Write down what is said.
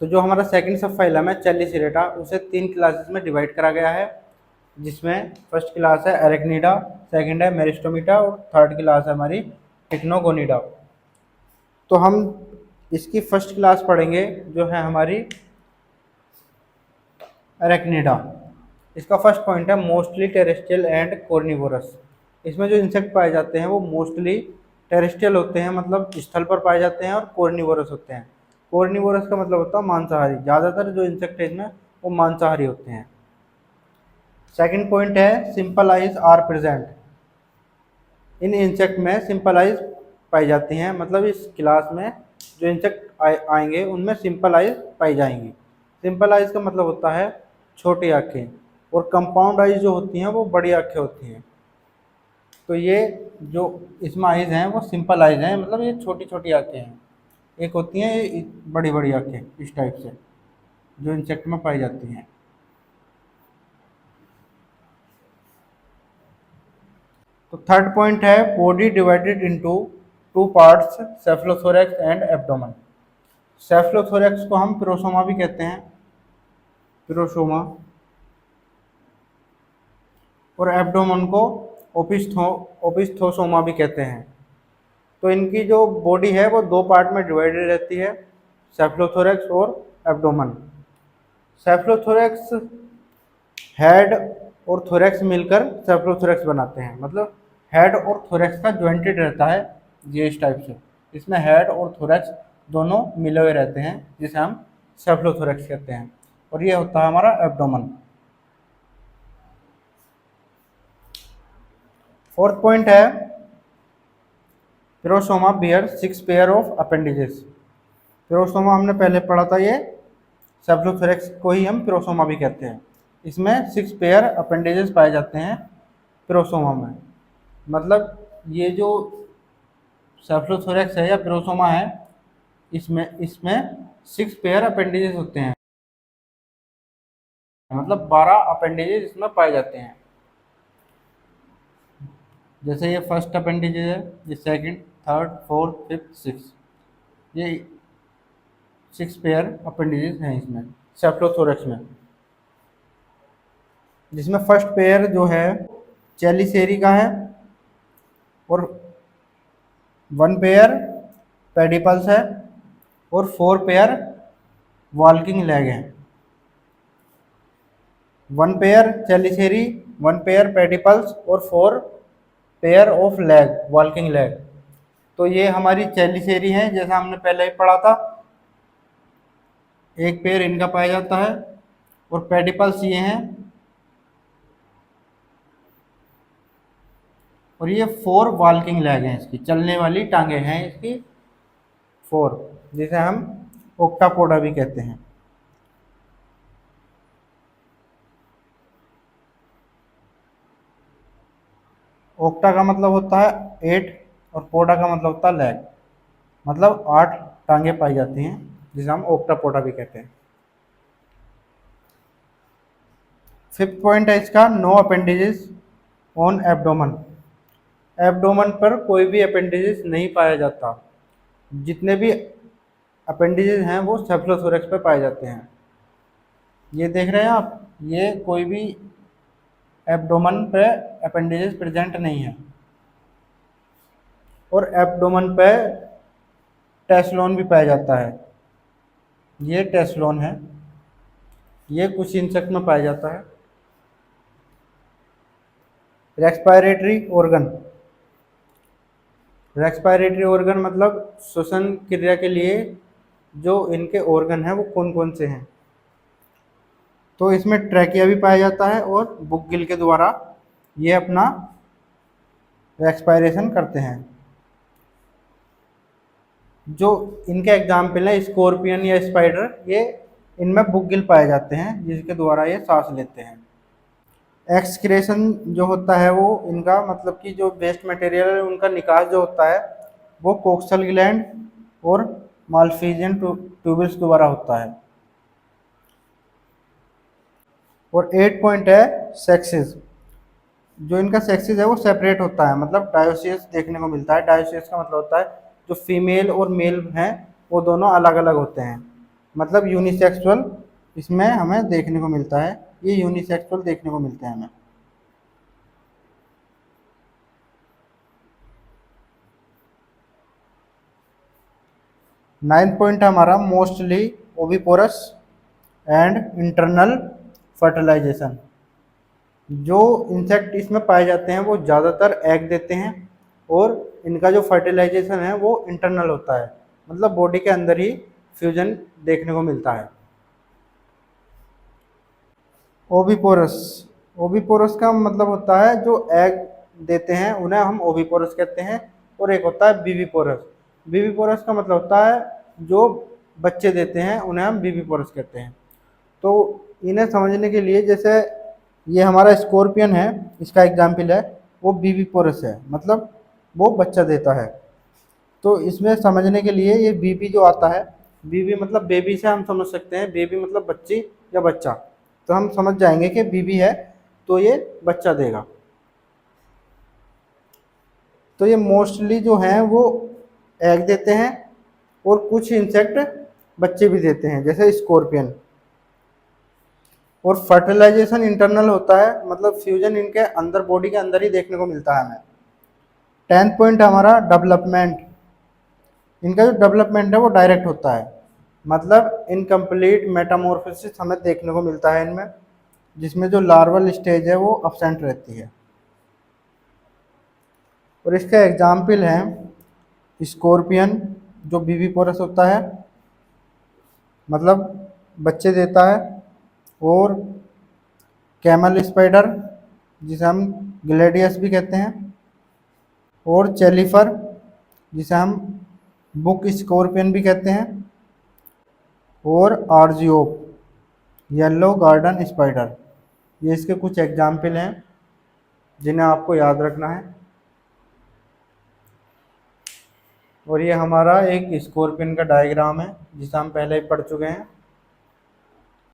तो जो हमारा सेकंड सब फाइलम है चेलिसीरेटा, उसे 3 क्लासेस में डिवाइड करा गया है, जिसमें फर्स्ट क्लास है एरेक्निडा, सेकंड है मेरिस्टोमिटा और थर्ड क्लास है हमारी टिक्नोगोनिडा। तो हम इसकी फर्स्ट क्लास पढ़ेंगे जो है हमारी एरेक्निडा। इसका फर्स्ट पॉइंट है मोस्टली टेरेस्ट्रियल एंड कॉर्निवोरस। इसमें जो इंसेक्ट पाए जाते हैं वो मोस्टली टेरेस्ट्रियल होते हैं, मतलब स्थल पर पाए जाते हैं, और कॉर्निवोरस होते हैं। कॉर्निवोरस का मतलब होता है मांसाहारी। ज़्यादातर जो इंसेक्ट है इसमें वो मांसाहारी होते हैं। सेकंड पॉइंट है सिंपल आइज आर प्रेजेंट। इन इंसेक्ट में सिंपल आइज पाई जाती हैं, मतलब इस क्लास में जो इंसेक्ट आएंगे उनमें सिंपल आइज पाई जाएंगी। सिंपल आइज का मतलब होता है छोटी आँखें, और कंपाउंड आइज जो होती हैं वो बड़ी आँखें होती हैं। तो ये जो इसमें आइज हैं वो सिंपल आइज हैं, मतलब ये छोटी छोटी आँखें हैं। एक होती हैं ये बड़ी बड़ी आँखें, इस टाइप से जो इंसेक्ट में पाई जाती हैं। तो थर्ड पॉइंट है body divided into 2 parts, cephalothorax and abdomen. Cephalothorax को हम प्रोसोमा भी कहते हैं, प्रोसोमा, और एब्डोमेन को ओपिस्थोसोमा भी कहते हैं। तो इनकी जो बॉडी है वो 2 पार्ट में डिवाइडेड रहती है, सेफलोथोरैक्स और एब्डोमेन। सेफलोथोरैक्स हेड और थोरैक्स मिलकर सेफलोथोरैक्स बनाते हैं, मतलब हेड और थोरैक्स का ज्वाइंटेड रहता है ये इस टाइप से। इसमें हेड और थोरैक्स दोनों मिले हुए रहते हैं, जिसे हम सेफलोथोरैक्स कहते हैं। और ये होता है हमारा एब्डोमेन। फोर्थ पॉइंट है prosoma bear 6 pair of appendages. Prosoma हमने पहले पढ़ा था, ये सेफलोथोरैक्स को ही हम प्रोसोमा भी कहते हैं। इसमें 6 पेयर अपेंडेजेस पाए जाते हैं प्रोसोमा में। मतलब ये जो सेफलोथोरैक्स है या प्रोसोमा है, इसमें इसमें 6 पेयर अपेंडेजेस होते हैं, मतलब 12 अपेंडेजेस इसमें पाए जाते हैं। जैसे ये फर्स्ट अपेंडेजेस है, ये second, third, fourth, fifth, six, ये 6 पेयर अपेंडेजेस हैं इसमें सेफलोथोरैक्स में। जिसमें फर्स्ट पेयर जो है चेलिसेरी का है, और 1 पेयर पेडिपल्स है, और 4 पेयर वॉल्किंग लेग हैं। 1 पेयर चेलिसेरी, 1 पेयर पेडिपल्स और 4 pair of leg, walking leg. तो ये हमारी चेलिसेरी है, जैसा हमने पहले ही पढ़ा था, 1 पेयर इनका पाया जाता है। और पेडिपल्स ये हैं, और ये 4 वॉल्किंग लेग हैं, इसकी चलने वाली टांगे हैं इसकी 4, जिसे हम ओक्टापोडा भी कहते हैं। ओक्टा का मतलब होता है 8, और पोडा का मतलब होता है लेग, मतलब 8 टांगे पाई जाती हैं, जिसे हम ओक्टापोडा भी कहते हैं। फिफ्थ पॉइंट है इसका no appendages on abdomen. Abdomen पर कोई भी अपेंडेजेस नहीं पाया जाता। जितने भी अपेंडेजेस हैं वो सेफलोथोरैक्स पे पाए जाते हैं। ये देख रहे हैं आप, ये कोई भी एब्डोमन पे अपेंडेजेस प्रेजेंट नहीं है। और एब्डोमन पे टेस्लोन भी पाया जाता है, ये टेस्लोन है, ये कुछ इंसेक्ट में पाया जाता है। रेस्पिरेटरी ऑर्गन, रेस्पिरेटरी ऑर्गन मतलब श्वसन क्रिया के लिए जो इनके ऑर्गन हैं वो कौन कौन से हैं। तो इसमें ट्रैकिया भी पाया जाता है, और बुकगिल के द्वारा ये अपना रेस्पिरेशन करते हैं। जो इनके एग्जाम्पल है स्कॉर्पियन या स्पाइडर, ये इनमें बुकगिल पाए जाते हैं, जिसके द्वारा ये सांस लेते हैं। एक्सक्रेशन जो होता है वो इनका मतलब कि जो वेस्ट मटेरियल है उनका निकास जो होता है वो कोक्सल ग्लैंड और माल्फिजियन ट्यूबल्स द्वारा होता है। और 8 पॉइंट है सेक्सेस। जो इनका सेक्सेस है वो सेपरेट होता है, मतलब डायोसियस देखने को मिलता है। डायोसियस का मतलब होता है जो फीमेल और मेल हैं वो दोनों अलग अलग होते हैं, मतलब यूनिसेक्सुअल इसमें हमें देखने को मिलता है, ये यूनिसेक्सुअल देखने को मिलते हैं हमें। नाइन्थ पॉइंट है हमारा mostly oviparous and internal fertilisation. जो इंसेक्ट इसमें पाए जाते हैं वो ज़्यादातर एग देते हैं और इनका जो फर्टिलाइजेशन है वो इंटरनल होता है, मतलब बॉडी के अंदर ही फ्यूजन देखने को मिलता है। ओविपोरस, ओविपोरस का मतलब होता है जो एग देते हैं उन्हें हम ओविपोरस कहते हैं, और एक होता है बीवीपोरस। बीवीपोरस का मतलब होता है जो बच्चे देते हैं उन्हें हम बीवीपोरस कहते हैं। तो इन्हें समझने के लिए, जैसे ये हमारा स्कॉर्पियन है, इसका एग्जाम्पल है, वो बीवीपोरस है, मतलब वो बच्चा देता है। तो इसमें समझने के लिए ये बीबी जो आता है, बीबी मतलब बेबी से हम समझ सकते हैं, बेबी मतलब बच्ची या बच्चा, तो हम समझ जाएंगे कि बीबी है तो ये बच्चा देगा। तो ये मोस्टली जो हैं वो एग देते हैं और कुछ इंसेक्ट बच्चे भी देते हैं, जैसे स्कॉर्पियन। और फर्टिलाइजेशन इंटरनल होता है, मतलब फ्यूजन इनके अंदर बॉडी के अंदर ही देखने को मिलता है हमें। 10th पॉइंट हमारा डेवलपमेंट। इनका जो डेवलपमेंट है वो डायरेक्ट होता है, मतलब इनकम्प्लीट मेटामॉर्फोसिस हमें देखने को मिलता है इनमें, जिसमें जो लार्वल स्टेज है वो अब्सेंट रहती है। और इसका एग्जाम्पल है स्कॉर्पियन जो बीवीपोरस होता है, मतलब बच्चे देता है, और कैमल स्पाइडर जिसे हम ग्लेडियस भी कहते हैं, और चेलीफर जिसे हम बुक स्कॉर्पियन भी कहते हैं, और आर्जियोप येलो गार्डन स्पाइडर। ये इसके कुछ एग्जाम्पल हैं जिन्हें आपको याद रखना है। और ये हमारा एक स्कॉर्पियन का डायग्राम है जिसे हम पहले ही पढ़ चुके हैं।